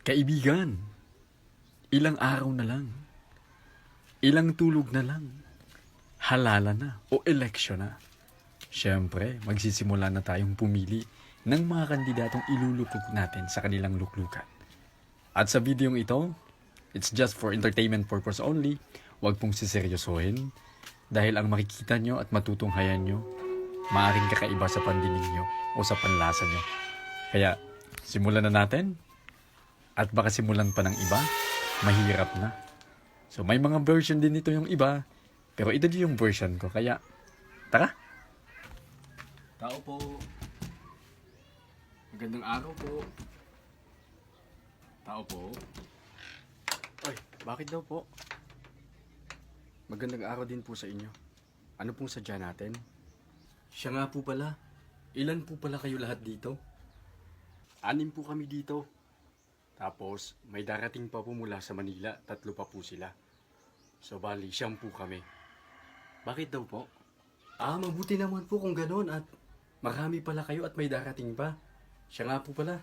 Kaibigan, ilang araw na lang, ilang tulog na lang, halala na o eleksyon na. Siyempre, magsisimula na tayong pumili ng mga kandidatong ilulukluk natin sa kanilang luklukan. At sa videong ito, it's just for entertainment purpose only. Huwag pong siseryosohin dahil ang makikita nyo at matutunghayan nyo, maaaring kakaiba sa pandinig nyo o sa panlasa nyo. Kaya, simulan na natin. At baka simulan pa ng iba, mahirap na. So may mga version din ito yung iba, pero ito din yung version ko. Kaya, tara! Tao po. Magandang araw po. Tao po. Ay, bakit daw po? Magandang araw din po sa inyo. Ano pong sadya natin? Siya nga po pala. Ilan po pala kayo lahat dito? 6 po kami dito. Tapos, may darating pa po mula sa Manila. 3 pa po sila. So, bali, 9 po kami. Bakit daw po? Mabuti naman po kung gano'n at marami pala kayo at may darating pa. Siya nga po pala.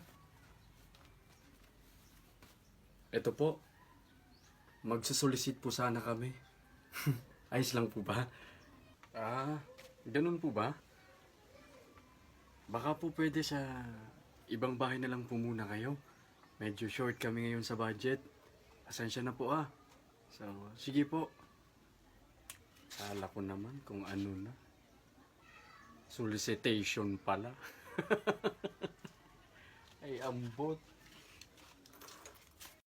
Ito po. Magsusolicit po sana kami. Ayos lang po ba? Ganun po ba? Baka po pwede sa ibang bahay na lang po muna kayo. Medyo short kami ngayon sa budget. Asensya na po So, sige po. Kala ko naman kung ano na. Solicitation pala. Ay, ambot.